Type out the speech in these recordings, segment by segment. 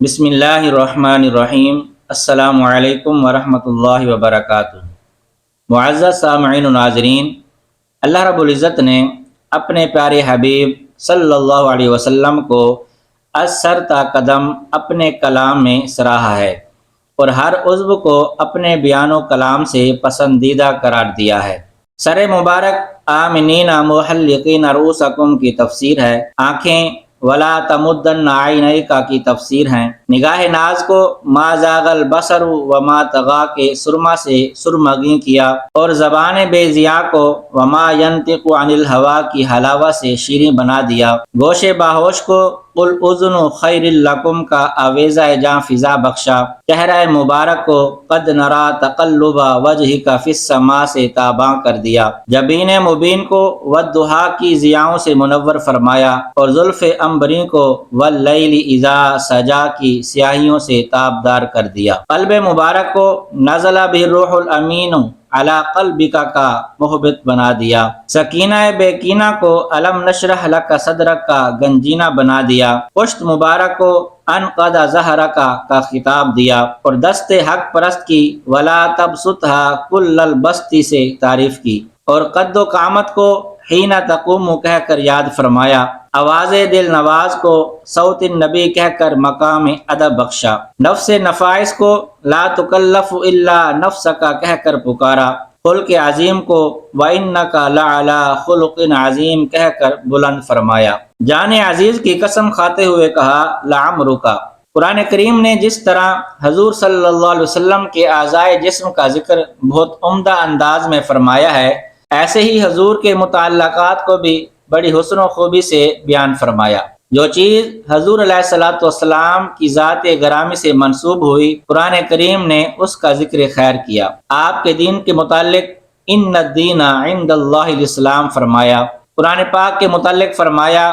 بسم اللہ الرحمن الرحیم۔ السلام علیکم ورحمۃ اللہ وبرکاتہ۔ معزز سامعین و ناظرین، اللہ رب العزت نے اپنے پیارے حبیب صلی اللہ علیہ وسلم کو از سر تا قدم اپنے کلام میں سراہا ہے اور ہر عضو کو اپنے بیان و کلام سے پسندیدہ قرار دیا ہے۔ سر مبارک آمنین محلقین رؤوسکم کی تفسیر ہے، آنکھیں ولا تمدن عینیک کی تفسیر ہیں، نگاہ ناز کو ما زاغ البصر وما طغی کے سرما سے سرمگی کیا، اور زبان بے ضیاء کو وما ینطق عن الہوا کی حلاوہ سے شیریں بنا دیا، گوش باہوش کو قل اذن خیر لکم کا آویزہ جاں فضا بخشا، چہرہ مبارک کو قد نرا تقلب وجہک فی السماء سے تاباں کر دیا، جبین مبین کو والضحیٰ کی ضیاؤں سے منور فرمایا، اور زلف عنبری کو واللیل اذا سجا کی سیاہیوں سے تابدار کر دیا، قلب مبارک کو نزل به الروح الامین علی قلبک کا محبت بنا دیا، سکینہ بیکینہ کو علم نشرح لک صدرک کا گنجینہ بنا دیا، پشت مبارک کو انقض ظہرک کا خطاب دیا، اور دست حق پرست کی ولا تبسطها کل البسط سے تعریف کی، اور قد و قامت کو حین تقوم کہہ کر یاد فرمایا، آواز دل نواز کو صوت النبی کہہ کر مقام ادب بخشا، نفس نفائس کو لا تکلف الا نفسک کہہ کر پکارا، خلق عظیم کو وَإِنَّكَ لَعَلَىٰ خُلُقٍ عظیم کہہ کر بلند فرمایا، جان عزیز کی قسم کھاتے ہوئے کہا لعمرک۔ قرآن کریم نے جس طرح حضور صلی اللہ علیہ وسلم کے اعضائے جسم کا ذکر بہت عمدہ انداز میں فرمایا ہے، ایسے ہی حضور کے متعلقات کو بھی بڑی حسن و خوبی سے بیان فرمایا۔ جو چیز حضور علیہ الصلوۃ والسلام کی ذات گرامی سے منسوب ہوئی، قرآن کریم نے اس کا ذکر خیر کیا۔ آپ کے دین کے متعلق ان الدین عند اللہ الاسلام فرمایا، قرآن پاک کے متعلق فرمایا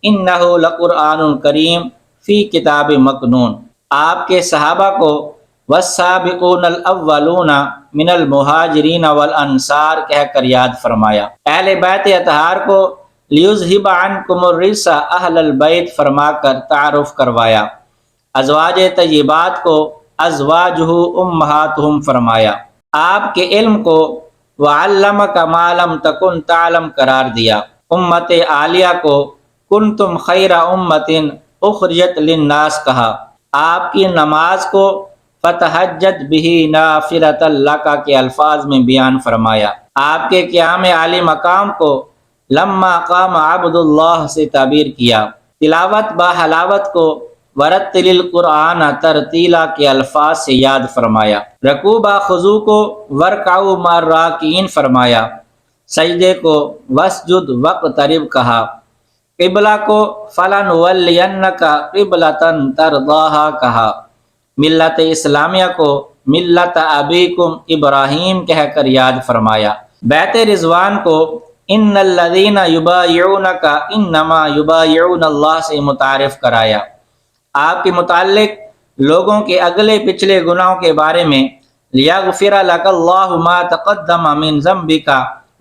انہ لقرآن کریم فی کتاب مکنون، آپ کے صحابہ کو والسابقون الاولون من المہاجرین والانصار کہہ کر یاد فرمایا، اہل بیت اطہار کو لیذہب عنکم الرجس اہل البیت فرما کر تعارف کروایا، ازواج طیبات کو ازواجہ امہاتہم فرمایا، آپ کے علم کو وعلمک ما لم تکن تعلم قرار دیا، امت عالیہ کو کنتم خیر امت اخرجت للناس کہا، آپ کی نماز کو فتہجد بہ نافلۃ لک کے الفاظ میں بیان فرمایا، آپ کے قیام عالی مقام کو لما قام عبد اللہ سے تعبیر کیا، تلاوت با حلاوت کو ورتل القرآن ترتیلا کے الفاظ سے یاد فرمایا، رکوع با خضوع کو ورکعوا مع الراکعین فرمایا، سجدے کو واسجد واقترب کہا، قبلہ کو فلنولینک قبلۃ ترضاھا کہا، ملت اسلامیہ کو ملت ابیکم ابراہیم کہہ کر یاد فرمایا، بیت رضوان کو ان الذین یبایعونک انما یبایعون اللہ سے متعارف کرایا، آپ کے متعلق لوگوں کے اگلے پچھلے گناہوں کے بارے میں لیغفر لک اللہ ما تقدم من ذنبک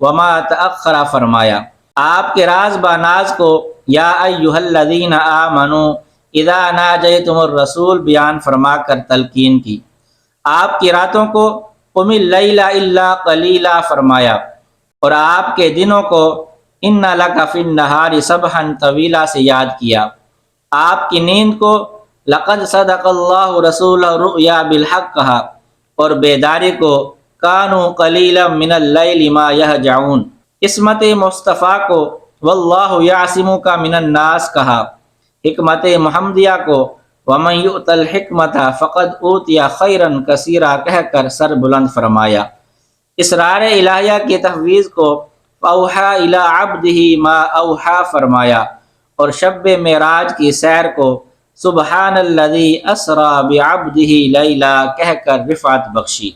وما تأخر فرمایا، آپ کے راز باناز کو یا ایھا الذین آمنوا اذا ناجیتم الرسول بیان فرما کر تلقین کی، آپ کی راتوں کو قم اللیل الا قلیلا فرمایا، اور آپ کے دنوں کو ان لک فی النہار سبحا طویلا سے یاد کیا، آپ کی نیند کو لقد صدق اللہ رسولہ الرؤیا بالحق کہا، اور بیداری کو کانوا قلیلا من اللیل ما یہجعون، عصمت مصطفیٰ کو واللہ یعصمک من الناس کہا، حکمت محمدیہ کو ومن یؤت الحکمۃ فقد اوتی خیرا کثیرا کہہ کر سر بلند فرمایا، اسرار الہیہ کی تفویض کو فاوحی الی عبدہ ما اوحی فرمایا، اور شب معراج کی سیر کو سبحان الذی اسری بعبدہ لیلا کہہ کر رفعت بخشی۔